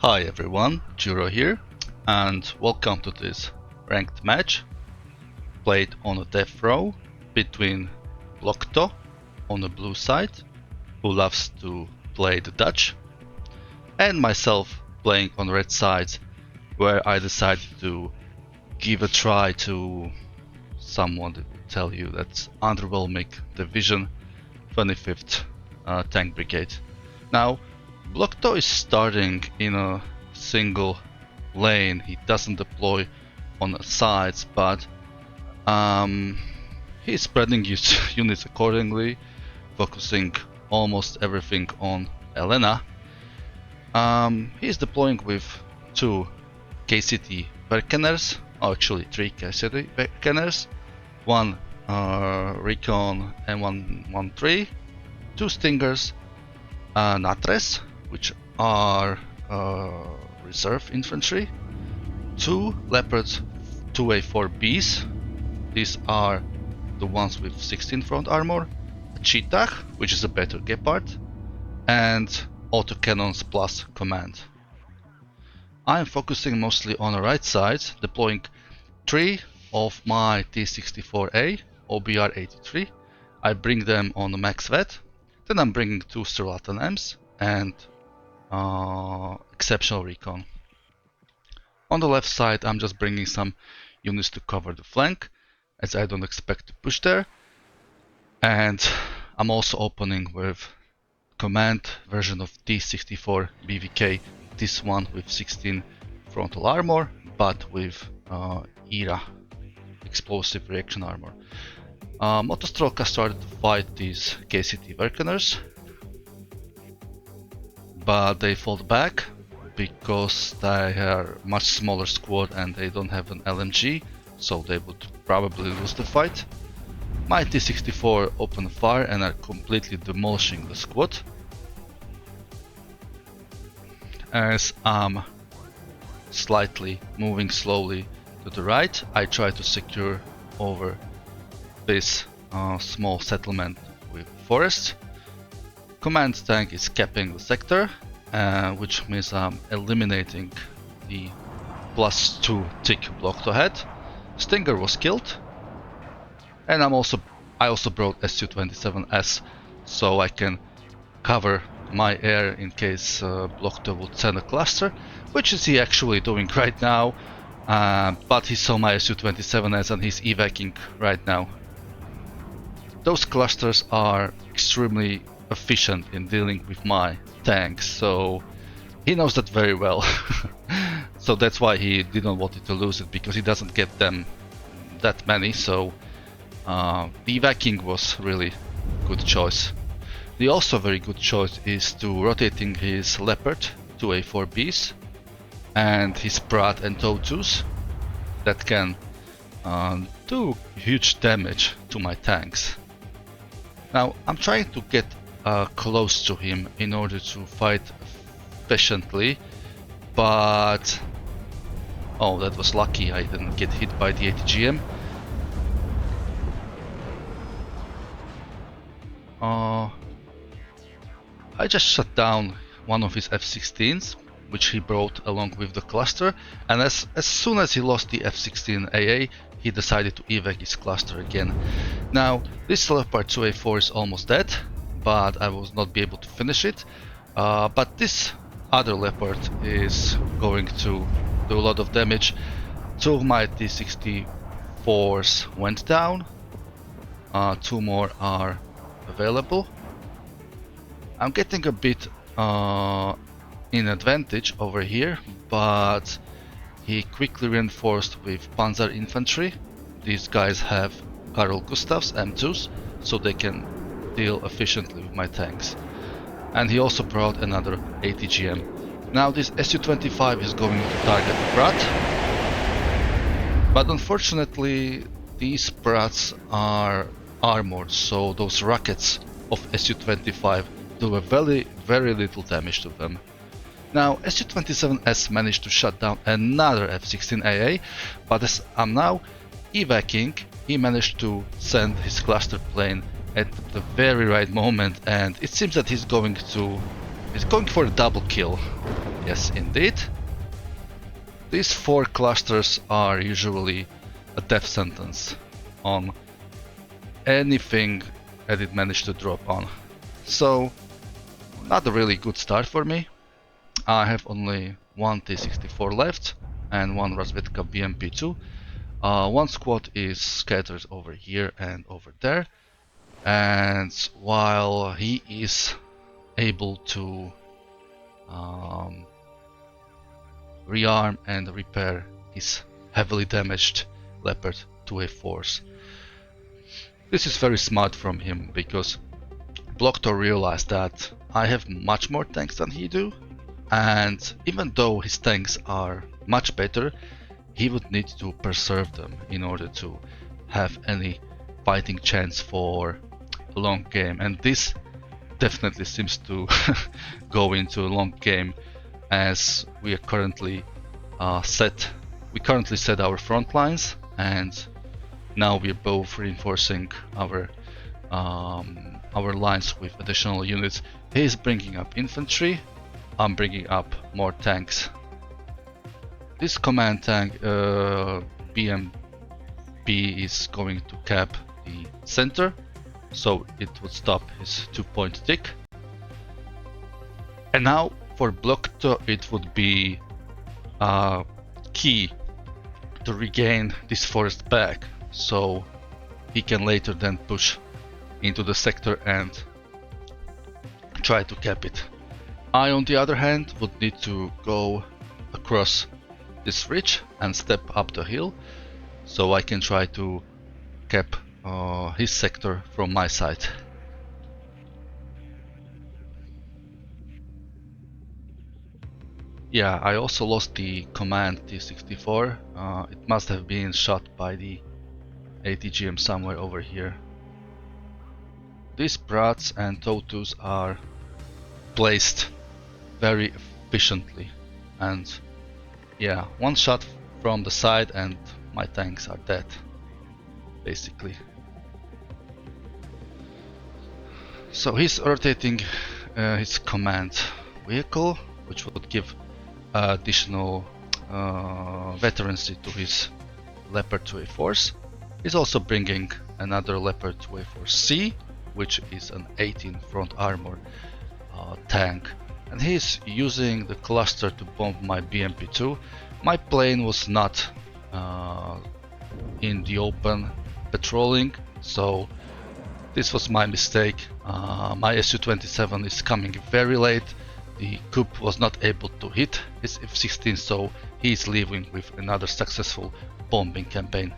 Hi everyone, Duro here, and welcome to this ranked match played on a death row between Blokto on the blue side, who loves to play the Dutch, and myself playing on red side, where I decided to give a try to someone that will tell you that's underwhelming division 25th Tank Brigade. Now, Blokto is starting in a single lane. He doesn't deploy on the sides, but he's spreading his units accordingly, focusing almost everything on Elena. He's deploying with two KCT Verkeners, actually three KCT Verkeners, one Recon M113, two Stingers, Natres, which are reserve infantry, two Leopards 2A4Bs, these are the ones with 16 front armor, a Cheetah, which is a better Gepard, and autocannons plus command. I am focusing mostly on the right side, deploying 3 of my T64A OBR-83. I bring them on the max vet, then I'm bringing 2 Strelatan Ms and exceptional recon. On the left side I'm just bringing some units to cover the flank, as I don't expect to push there, and I'm also opening with command version of T64 BVK, this one with 16 frontal armor but with ERA explosive reaction armor. Motostroka started to fight these KCT Verkeners, but they fought back because they are much smaller squad and they don't have an LMG, so they would probably lose the fight. My T64 opened fire and are completely demolishing the squad. As I'm slightly moving slowly to the right, I try to secure over this small settlement with forest. Command tank is capping the sector, which means I'm eliminating the +2 tick Blokto head. Stinger was killed, and I also brought Su-27S so I can cover my air in case Blokto would send a cluster, which is he actually doing right now, but he saw my Su-27S and he's evacing right now. Those clusters are extremely efficient in dealing with my tanks, so he knows that very well. So that's why he didn't want to lose it, because he doesn't get them that many, so the evacing was really good choice. The also very good choice is to rotating his Leopard 2A4Bs and his Prat and Totus that can do huge damage to my tanks. Now I'm trying to get close to him in order to fight efficiently, but oh, that was lucky I didn't get hit by the ATGM. I just shut down one of his F-16s, which he brought along with the cluster, and as soon as he lost the F-16 AA, he decided to evac his cluster again. Now, this Leopard 2A4 is almost dead, but I will not be able to finish it. But this other Leopard is going to do a lot of damage. 2 of my T64s went down, 2 more are available. I'm getting a bit in advantage over here, but he quickly reinforced with Panzer infantry. These guys have Karl Gustavs M2s, so they can deal efficiently with my tanks. And he also brought another ATGM. Now this Su-25 is going to target the Prat, but unfortunately these Prats are armored, so those rockets of Su-25 do a very little damage to them. Now Su-27S managed to shut down another F-16 AA, but as I'm now evacing, he managed to send his cluster plane at the very right moment, and it seems that he's going for a double kill. Yes, indeed. These 4 clusters are usually a death sentence on anything that it managed to drop on. So, not a really good start for me. I have only one T64 left and one DuroSVK BMP2. One squad is scattered over here and over there, and while he is able to rearm and repair his heavily damaged Leopard 2A4s. This is very smart from him, because Blocktor realized that I have much more tanks than he do, and even though his tanks are much better, he would need to preserve them in order to have any fighting chance for a long game, and this definitely seems to go into a long game, as we are currently set our front lines, and now we are both reinforcing our lines with additional units. He is bringing up infantry, I'm bringing up more tanks. This command tank BMP is going to cap the center, so it would stop his 2-point tick. And now for Blocktor it would be key to regain this forest back, so he can later then push into the sector and try to cap it. I, on the other hand, would need to go across this ridge and step up the hill, so I can try to cap his sector from my side. Yeah, I also lost the command T64. It must have been shot by the ATGM somewhere over here. These brats and Totus are placed very efficiently, and yeah, one shot from the side and my tanks are dead, basically. So he's rotating his command vehicle, which would give additional veterancy to his Leopard 2A4s. He's also bringing another Leopard 2A4C, which is an 18 front armor tank, and he's using the cluster to bomb my BMP2. My plane was not in the open patrolling, so this was my mistake. My Su-27 is coming very late. The coup was not able to hit his F-16, so he is leaving with another successful bombing campaign.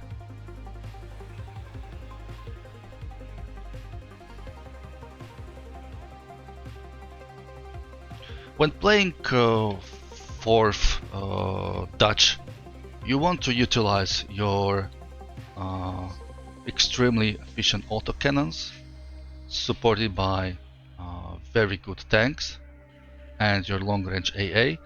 When playing 4th Dutch, you want to utilize your extremely efficient autocannons, supported by very good tanks, and your long-range AA,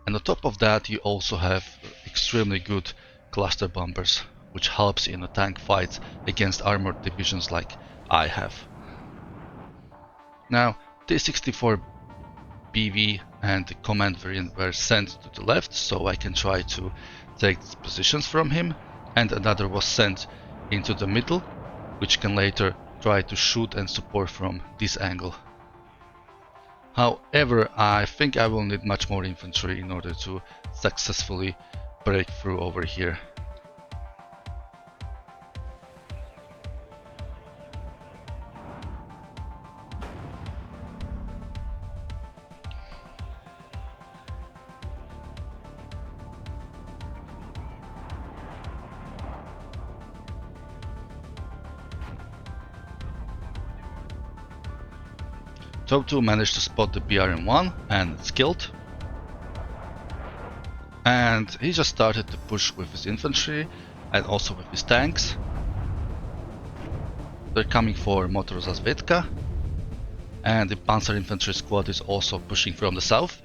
and on top of that you also have extremely good cluster bombers, which helps in a tank fight against armored divisions like I have. Now, T-64 BV and the command variant were sent to the left, so I can try to take these positions from him, and another was sent into the middle, which can later try to shoot and support from this angle. However, I think I will need much more infantry in order to successfully break through over here. Top2 managed to spot the BRM-1 and it's killed. And he just started to push with his infantry and also with his tanks. They're coming for DuroSVK, and the Panzer Infantry squad is also pushing from the south.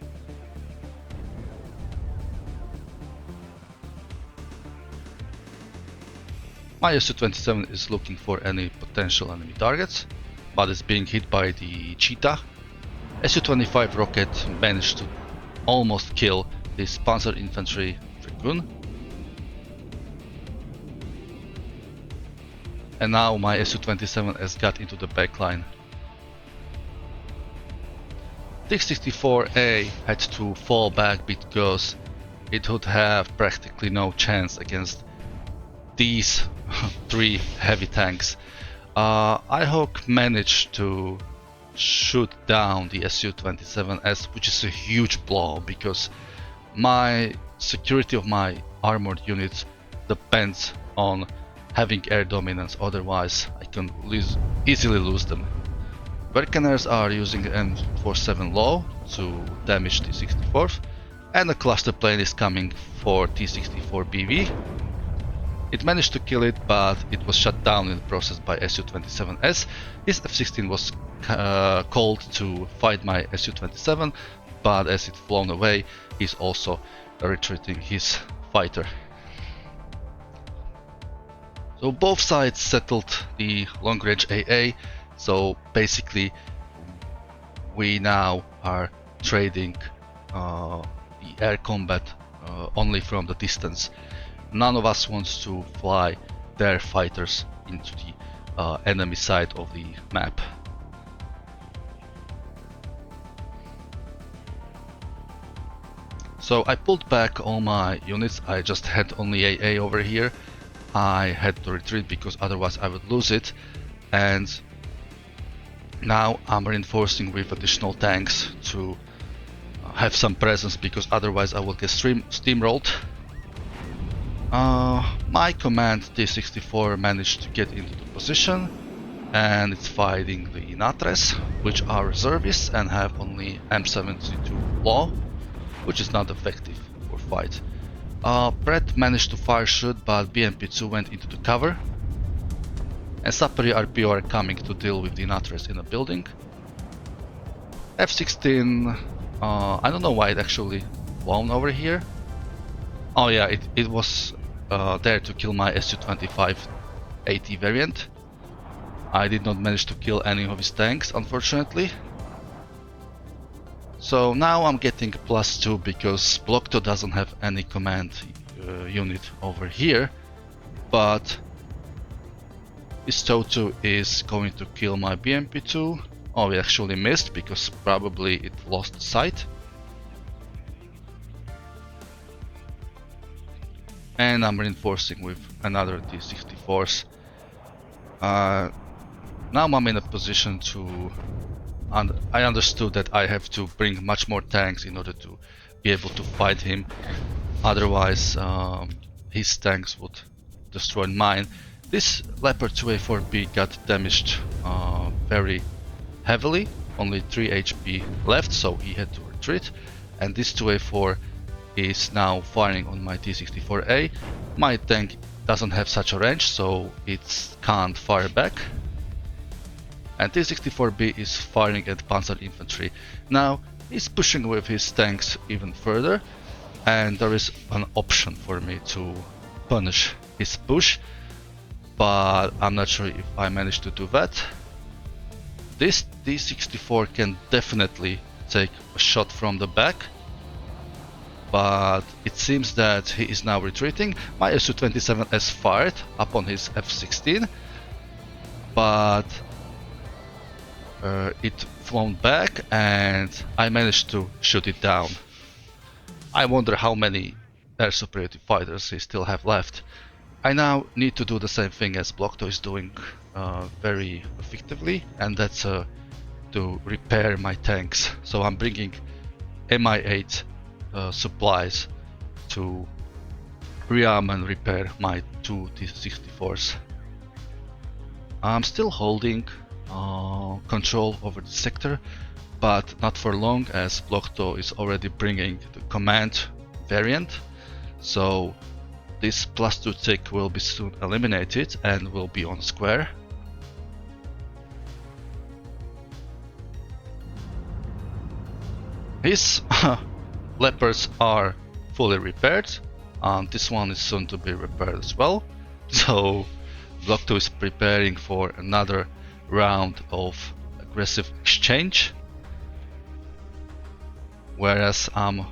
My Su-27 is looking for any potential enemy targets, but is being hit by the Cheetah. Su-25 rocket managed to almost kill this Panzer Infantry Dragoon. And now my Su-27 has got into the backline. T-64A had to fall back because it would have practically no chance against these 3 heavy tanks. I managed to shoot down the Su-27S, which is a huge blow because my security of my armored units depends on having air dominance, otherwise I can easily lose them. Verkeners are using N47 low to damage T-64, and a cluster plane is coming for T-64BV. It managed to kill it, but it was shut down in the process by Su-27S. His F-16 was called to fight my Su-27, but as it flown away, he's also retreating his fighter. So both sides settled the long-range AA, so basically we now are trading the air combat only from the distance. None of us wants to fly their fighters into the enemy side of the map. So I pulled back all my units. I just had only AA over here. I had to retreat because otherwise I would lose it, and now I'm reinforcing with additional tanks to have some presence because otherwise I will get steamrolled. My command T-64 managed to get into the position, and it's fighting the Natres, which are reservists and have only M72 law, which is not effective for fight. Brett managed to fire shoot, but BMP-2 went into the cover, and Saperi RPO are coming to deal with the Natres in a building. F-16, I don't know why it actually flown over here. Oh yeah, it was there to kill my Su-25 AT variant. I did not manage to kill any of his tanks, unfortunately. So now I'm getting +2 because Block 2 doesn't have any command unit over here, but this TOW2 is going to kill my BMP-2. Oh, it actually missed because probably it lost sight. And I'm reinforcing with another T-64s. Now I'm in a position to... I understood that I have to bring much more tanks in order to be able to fight him. Otherwise, his tanks would destroy mine. This Leopard 2A4B got damaged very heavily. Only 3 HP left, so he had to retreat. And this 2A4 is now firing on my T-64A. My tank doesn't have such a range, so it can't fire back. And T-64B is firing at Panzer Infantry. Now he's pushing with his tanks even further, and there is an option for me to punish his push, but I'm not sure if I managed to do that. This T-64 can definitely take a shot from the back, but it seems that he is now retreating. My Su-27 has fired upon his F-16, but it flown back and I managed to shoot it down. I wonder how many air superiority fighters he still have left. I now need to do the same thing as Block 2 is doing very effectively, and that's to repair my tanks. So I'm bringing Mi-8 supplies to rearm and repair my 2 T-64s. I'm still holding control over the sector, but not for long, as Block 2 is already bringing the command variant, so this +2 tick will be soon eliminated and will be on square. His Leopards are fully repaired, and this one is soon to be repaired as well, so Block 2 is preparing for another round of aggressive exchange. whereas I'm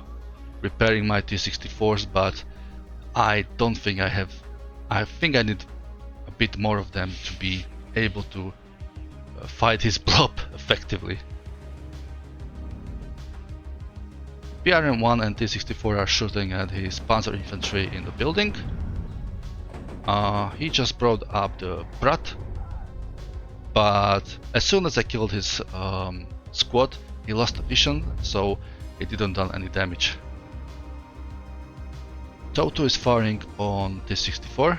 repairing my T-64s, but I don't think I have. I think I need a bit more of them to be able to fight his blob effectively. PRM-1 and T-64 are shooting at his panzer infantry in the building. He just brought up the Brat, but as soon as I killed his squad, he lost vision, so it didn't do any damage. TOW2 is firing on T-64.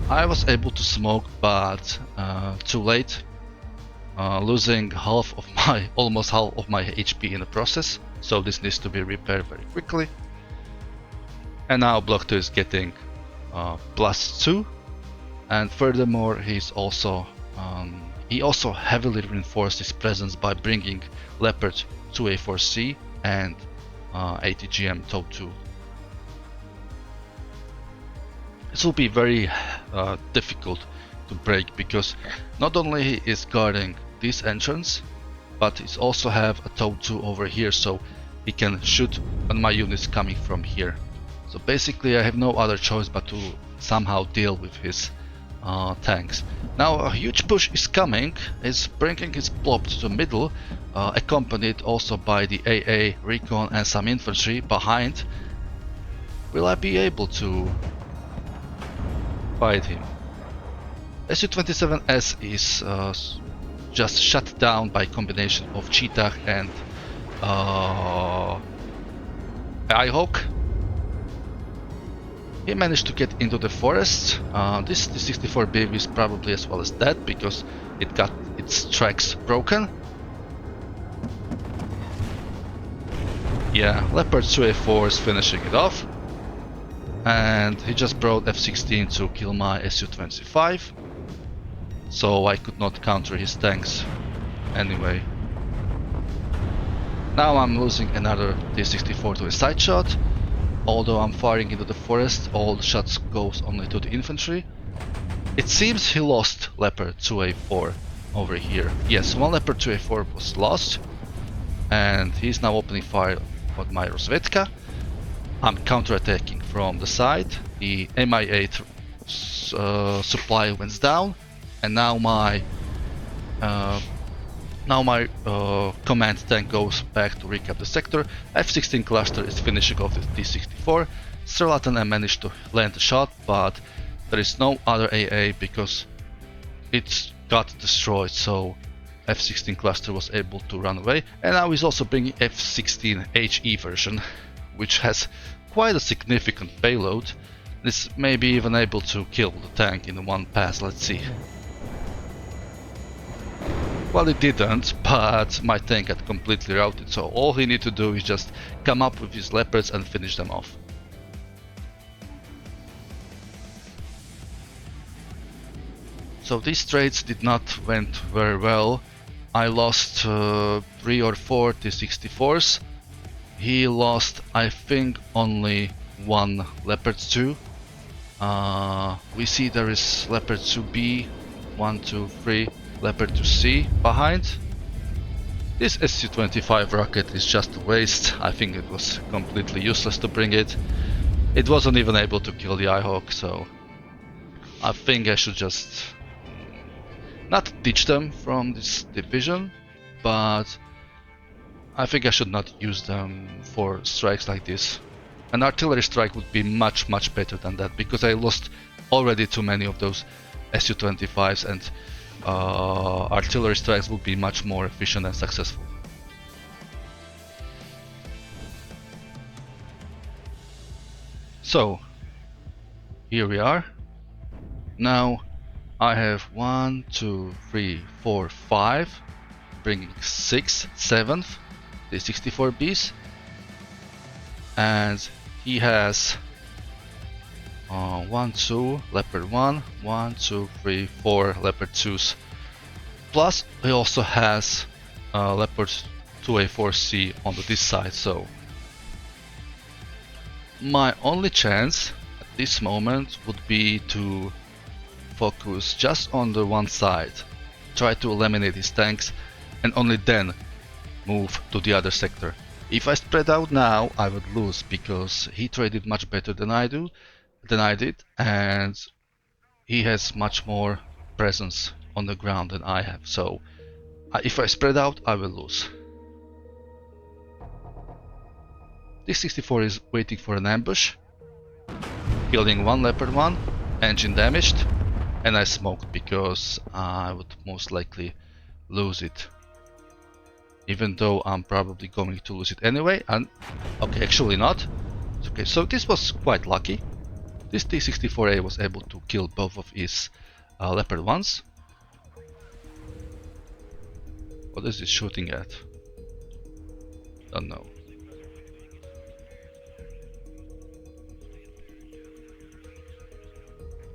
I was able to smoke, but too late, losing almost half of my HP in the process, so this needs to be repaired very quickly. And now Block 2 is getting +2, and furthermore he also heavily reinforced his presence by bringing Leopard 2A4C and ATGM TOW2. This will be very difficult to break, because not only he is guarding this entrance, but he also have a TOW2 over here, so he can shoot on my units coming from here. So basically I have no other choice but to somehow deal with his tanks. Now a huge push is coming, is bringing his blob to the middle, accompanied also by the AA, Recon and some infantry behind. Will I be able to fight him? Su-27S is just shut down by combination of Cheetah and Eyehawk. He managed to get into the forest. This T-64B is probably as well as dead, because it got its tracks broken. Yeah, Leopard 2A4 is finishing it off. And he just brought F-16 to kill my Su-25. So I could not counter his tanks anyway. Now I'm losing another T-64 to a side shot. Although I'm firing into the forest, all the shots goes only to the infantry. It seems he lost Leopard 2A4 over here. Yes, one Leopard 2A4 was lost, and he's now opening fire on my DuroSVK. I'm counterattacking from the side. The Mi-8 supply went down, and now my command tank goes back to recap the sector. F-16 cluster is finishing off the T-64. Strelaten I managed to land a shot, but there is no other AA because it got destroyed, so F-16 cluster was able to run away. And now he's also bringing F-16 HE version, which has quite a significant payload. This may be even able to kill the tank in one pass, let's see. Well, it didn't, but my tank had completely routed, so all he needed to do is just come up with his leopards and finish them off. So these trades did not went very well. I lost 3 or 4 T-64s. He lost, I think, only 1 Leopard 2. We see there is Leopard 2B, 1, 2, 3. Leopard 2C behind. This Su-25 rocket is just a waste. I think it was completely useless to bring it. It wasn't even able to kill the Eyehawk, so I think I should just not ditch them from this division, but I think I should not use them for strikes like this. An artillery strike would be much better than that, because I lost already too many of those Su-25s, and artillery strikes will be much more efficient and successful. So here we are. Now I have 1, 2, 3, 4, 5, bringing 6, 7th, the 64Bs, and he has 1, 2, Leopard 1, 1, 2, 3, 4 Leopard 2s. Plus he also has Leopard 2A4C on this side, so my only chance at this moment would be to focus just on the one side, try to eliminate his tanks, and only then move to the other sector. If I spread out now, I would lose because he traded much better than I did, and he has much more presence on the ground than I have. So if I spread out, I will lose. This 64 is waiting for an ambush, killing one leopard one, engine damaged, and I smoked because I would most likely lose it. Even though I'm probably going to lose it anyway, and okay, actually not. Okay, so this was quite lucky. This T-64A was able to kill both of his leopard ones. What is it shooting at? Don't know.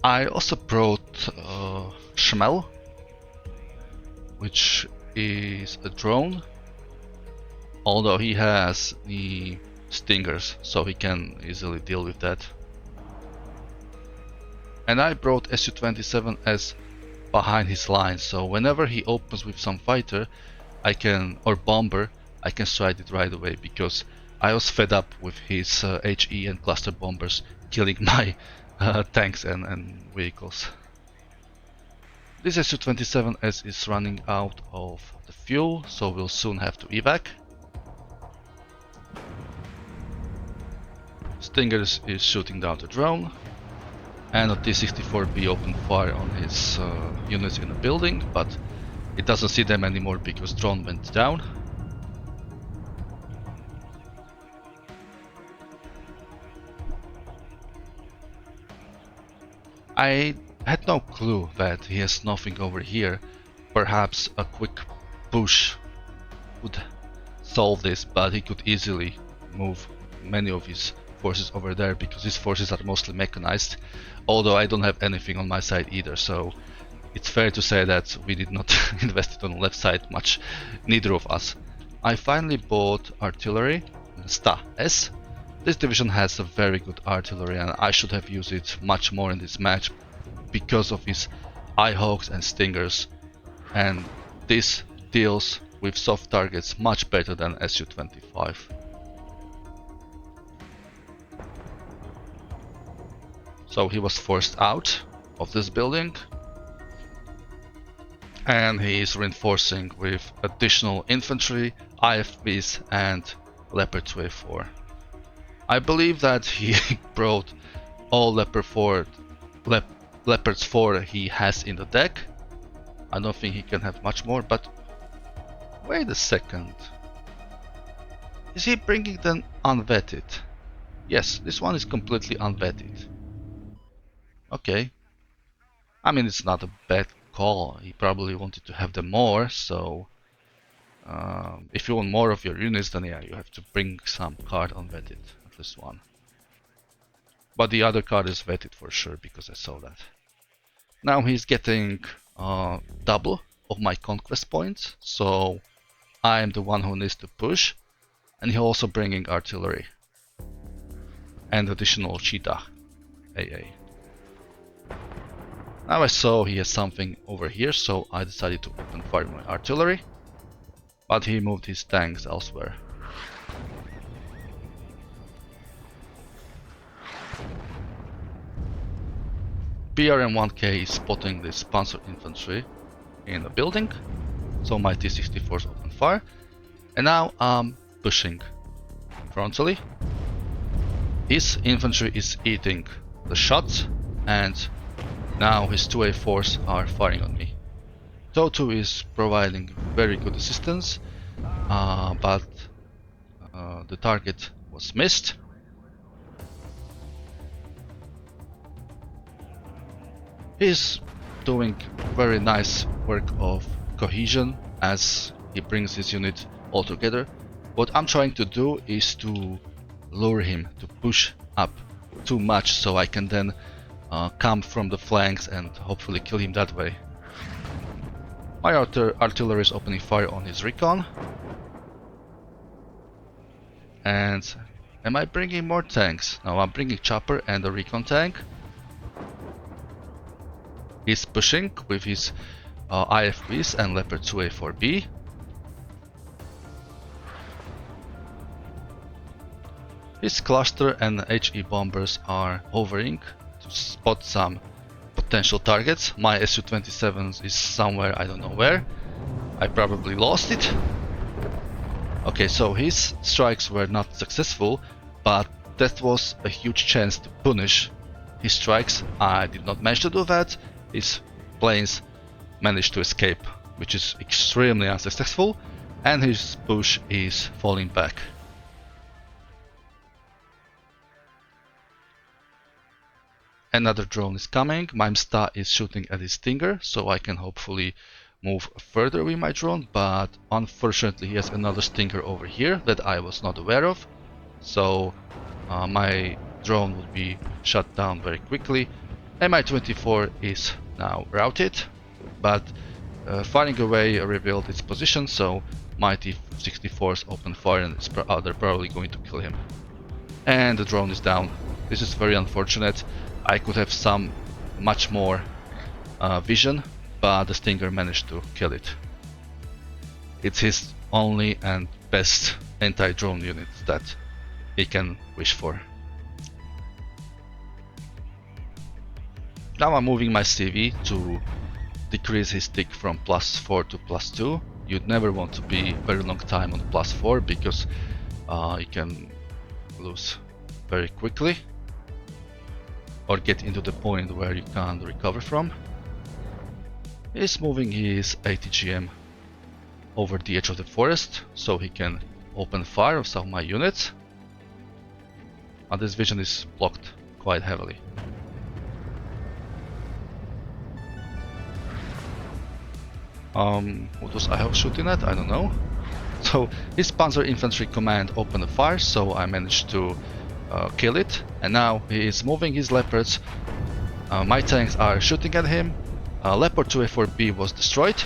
I also brought Schmel, which is a drone, although he has the stingers, so he can easily deal with that. And I brought Su-27 as behind his line, so whenever he opens with some fighter, or bomber, I can strike it right away, because I was fed up with his HE and cluster bombers killing my tanks and vehicles. This Su-27S is running out of the fuel, so we'll soon have to evac. Stingers is shooting down the drone, and a T-64B opened fire on his units in the building, but it doesn't see them anymore because drone went down. I had no clue that he has nothing over here. Perhaps a quick push would solve this, but he could easily move many of his forces over there because his forces are mostly mechanized, although I don't have anything on my side either, so it's fair to say that we did not invest it on the left side much, neither of us. I finally bought artillery, Sta-S. This division has a very good artillery and I should have used it much more in this match because of his Eyehawks and Stingers, and this deals with soft targets much better than Su-25. So he was forced out of this building, and he is reinforcing with additional infantry, IFVs and Leopard 2A4. I believe that he brought all Leopards 4 he has in the deck. I don't think he can have much more, but wait a second. Is he bringing them unvetted? Yes, this one is completely unvetted. Okay. I mean, it's not a bad call. He probably wanted to have them more, so if you want more of your units, then yeah, you have to bring some card unvetted, at least one. But the other card is vetted for sure, because I saw that. Now he's getting double of my conquest points, so I am the one who needs to push, and he's also bringing artillery and additional cheetah AA. Now I saw he has something over here, so I decided to open fire my artillery, but he moved his tanks elsewhere. BRM-1K is spotting this panzer infantry in the building, so my T-64s open fire, and now I'm pushing frontally. His infantry is eating the shots, and now his 2A4s are firing on me. TOW2 is providing very good assistance, but the target was missed. He's doing very nice work of cohesion as he brings his unit all together. What I'm trying to do is to lure him to push up too much, so I can then come from the flanks and hopefully kill him that way. My artillery is opening fire on his recon. And am I bringing more tanks? No, I'm bringing chopper and a recon tank. He's pushing with his IFVs and Leopard 2A4B. His cluster and HE bombers are hovering to spot some potential targets. My Su-27 is somewhere, I don't know where. I probably lost it. Okay, so his strikes were not successful, but that was a huge chance to punish his strikes. I did not manage to do that. His planes managed to escape, which is extremely unsuccessful, and his push is falling back. Another drone is coming. My Msta is shooting at his Stinger, so I can hopefully move further with my drone, but unfortunately he has another Stinger over here that I was not aware of, so my drone would be shut down very quickly. Mi-24 is now routed, but firing away revealed its position, so my T-64s opened fire and they're probably going to kill him. And the drone is down. This is very unfortunate. I could have some much more vision, but the Stinger managed to kill it. It's his only and best anti-drone unit that he can wish for. Now I'm moving my CV to decrease his tick from +4 to +2. You'd never want to be very long time on +4 because you can lose very quickly or get into the point where you can't recover from. He's moving his ATGM over the edge of the forest so he can open fire on some of my units. And this vision is blocked quite heavily. What was I shooting at? I don't know. So his Panzer Infantry Command opened a fire, so I managed to kill it. And now he is moving his Leopards. My tanks are shooting at him. Leopard 2A4B was destroyed.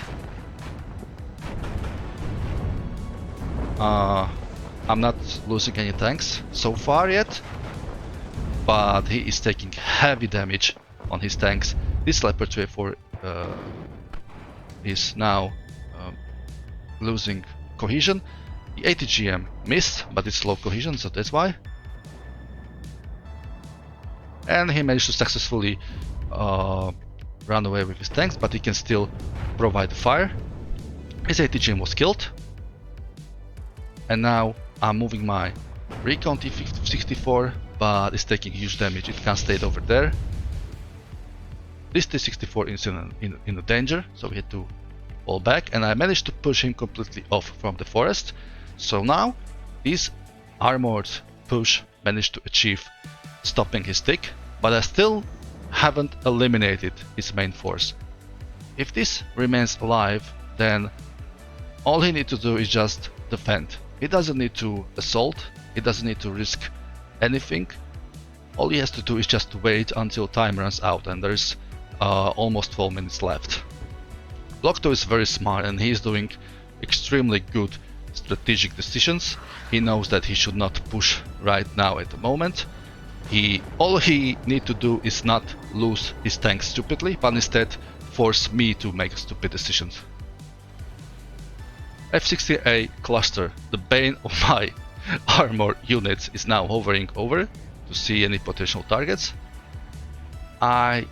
I'm not losing any tanks so far yet, but he is taking heavy damage on his tanks. This Leopard 2A4 is now losing cohesion. The ATGM missed, but it's low cohesion, so that's why. And he managed to successfully run away with his tanks, but he can still provide fire. His ATGM was killed. And now I'm moving my Recon T-64, but it's taking huge damage. It can't stay over there. This T-64 is in a danger, so we had to fall back, and I managed to push him completely off from the forest. So now this armored push managed to achieve stopping his tick, but I still haven't eliminated his main force. If this remains alive, then all he needs to do is just defend. He doesn't need to assault, he doesn't need to risk anything. All he has to do is just wait until time runs out, and there's almost 12 minutes left. Block 2 is very smart and he is doing extremely good strategic decisions. He knows that he should not push right now at the moment. All he needs to do is not lose his tanks stupidly, but instead force me to make stupid decisions. F-60A cluster, the bane of my armor units, is now hovering over to see any potential targets. I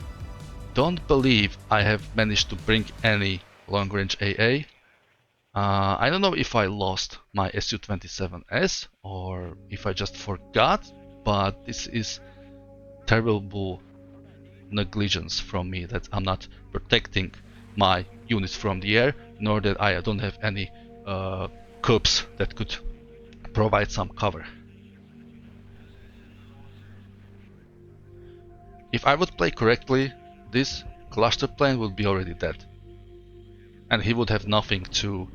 don't believe I have managed to bring any long-range AA. I don't know if I lost my Su-27S or if I just forgot, but this is terrible negligence from me that I'm not protecting my units from the air, nor that I don't have any cubes that could provide some cover. If I would play correctly, this cluster plane would be already dead, and he would have nothing to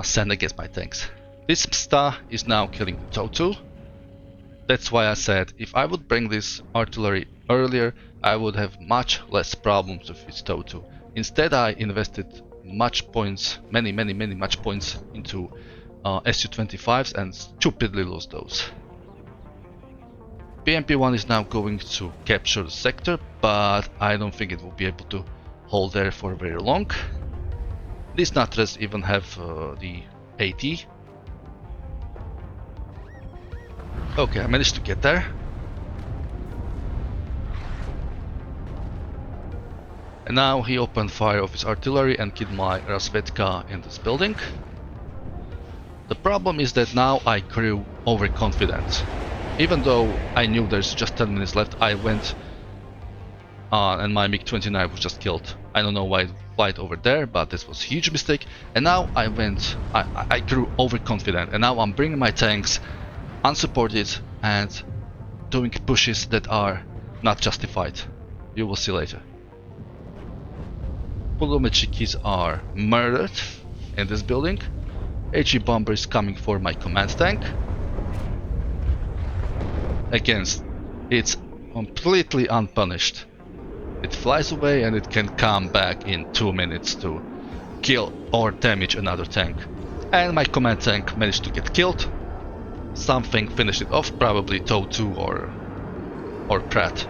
send against my tanks. This Msta is now killing the Totu. That's why I said if I would bring this artillery earlier, I would have much less problems with his Totu. Instead, I invested much points, many much points into Su-25s and stupidly lost those. BMP-1 is now going to capture the sector, but I don't think it will be able to hold there for very long. These Natras even have the AT. Okay, I managed to get there. And now he opened fire of his artillery and killed my DuroSVK in this building. The problem is that now I grew overconfident. Even though I knew there's just 10 minutes left, I went and my MiG-29 was just killed. I don't know why it flight over there, but this was a huge mistake. And now I grew overconfident, and now I'm bringing my tanks unsupported and doing pushes that are not justified. You will see later. Pulomechikis are murdered in this building. HE bomber is coming for my command tank. Again, it's completely unpunished. It flies away and it can come back in 2 minutes to kill or damage another tank. And my command tank managed to get killed. Something finished it off, probably TOW2 or Pratt.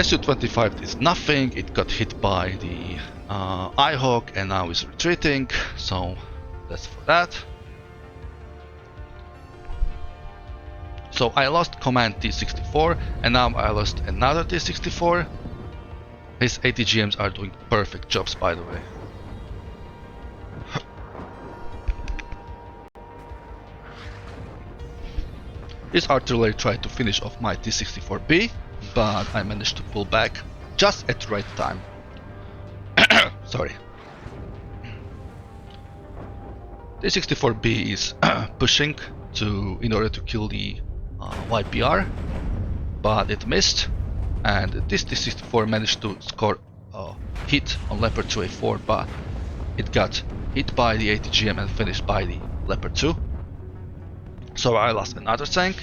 Su-25 did nothing, it got hit by the IHawk and now is retreating, so that's for that. So I lost command T-64 and now I lost another T-64. His ATGMs are doing perfect jobs, by the way. His artillery tried to finish off my T-64B, but I managed to pull back just at the right time. Sorry. T-64B is pushing in order to kill the YPR, but it missed, and this T-64 managed to score a hit on Leopard 2A4, but it got hit by the ATGM and finished by the Leopard 2. So I lost another tank,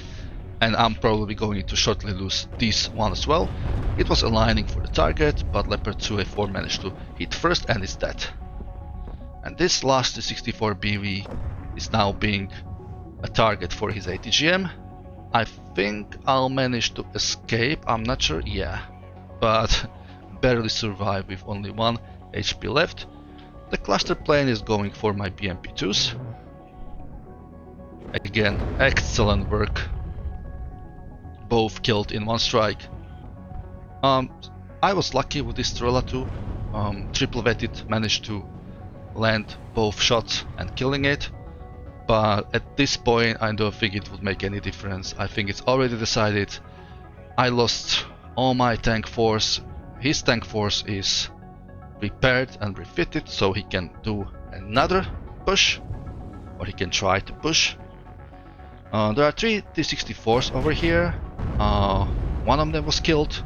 and I'm probably going to shortly lose this one as well. It was aligning for the target, but Leopard 2A4 managed to hit first and is dead. And this last T-64BV is now being a target for his ATGM. I think I'll manage to escape, I'm not sure, yeah, but barely survive with only 1 HP left. The cluster plane is going for my BMP-2s. Again, excellent work. Both killed in one strike. I was lucky with this Trella 2. Triple vetted managed to land both shots and killing it. But at this point I don't think it would make any difference. I think it's already decided. I lost all my tank force. His tank force is repaired and refitted, so he can do another push, or he can try to push. There are 3 T-64s over here. One of them was killed.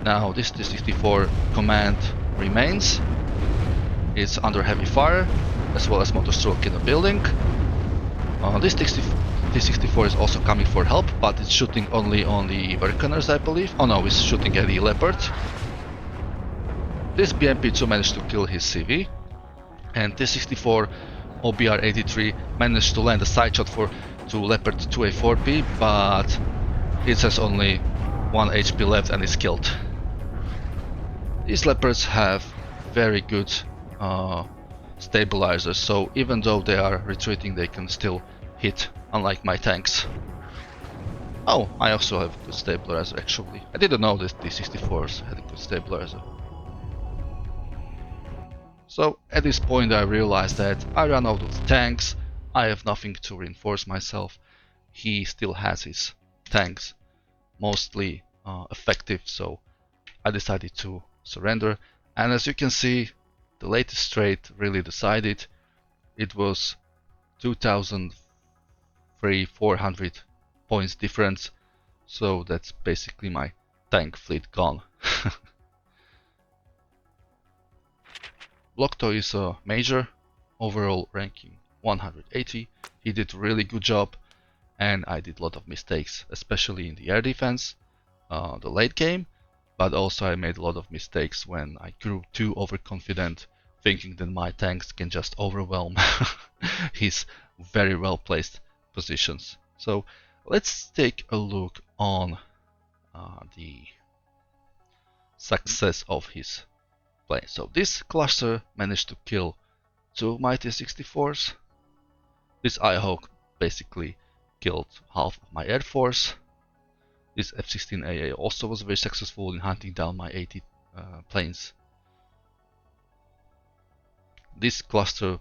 Now this T-64 command remains. It's under heavy fire, as well as motor stroke in the building. This T-64 is also coming for help, but it's shooting only on the Verconers, I believe. Oh no, it's shooting at the Leopard. This BMP-2 managed to kill his CV, and T-64 OBR-83 managed to land a side shot to Leopard 2A4B, but it has only 1 HP left and is killed. These Leopards have very good stabilizers, so even though they are retreating, they can still hit, unlike my tanks. Oh, I also have a good stabilizer actually. I didn't know that the 64s had a good stabilizer. So at this point I realized that I ran out of tanks, I have nothing to reinforce myself. He still has his tanks mostly effective, so I decided to surrender. And as you can see, the latest trade really decided. It was 2,400 points difference, so that's basically my tank fleet gone. Blokto is a major, overall ranking 180. He did a really good job, and I did a lot of mistakes, especially in the air defense, the late game, but also I made a lot of mistakes when I grew too overconfident, thinking that my tanks can just overwhelm his very well placed positions. So let's take a look on the success of his play. So this cluster managed to kill 2 of my T-64s. This IHawk basically killed half of my air force. This F-16AA also was very successful in hunting down my 80 planes. This cluster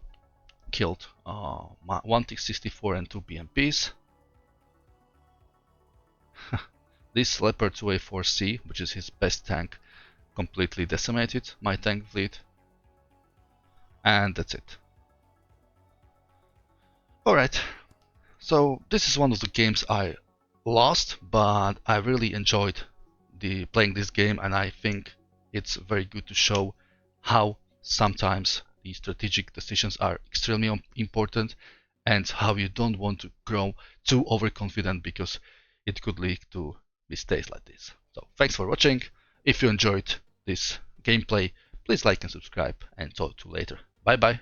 killed one T-64 and 2 BMPs. This Leopard 2A4C, which is his best tank, completely decimated my tank fleet. And that's it. Alright, so this is one of the games I lost, but I really enjoyed playing this game, and I think it's very good to show how sometimes the strategic decisions are extremely important and how you don't want to grow too overconfident because it could lead to mistakes like this. So thanks for watching. If you enjoyed this gameplay, please like and subscribe, and talk to you later. Bye bye.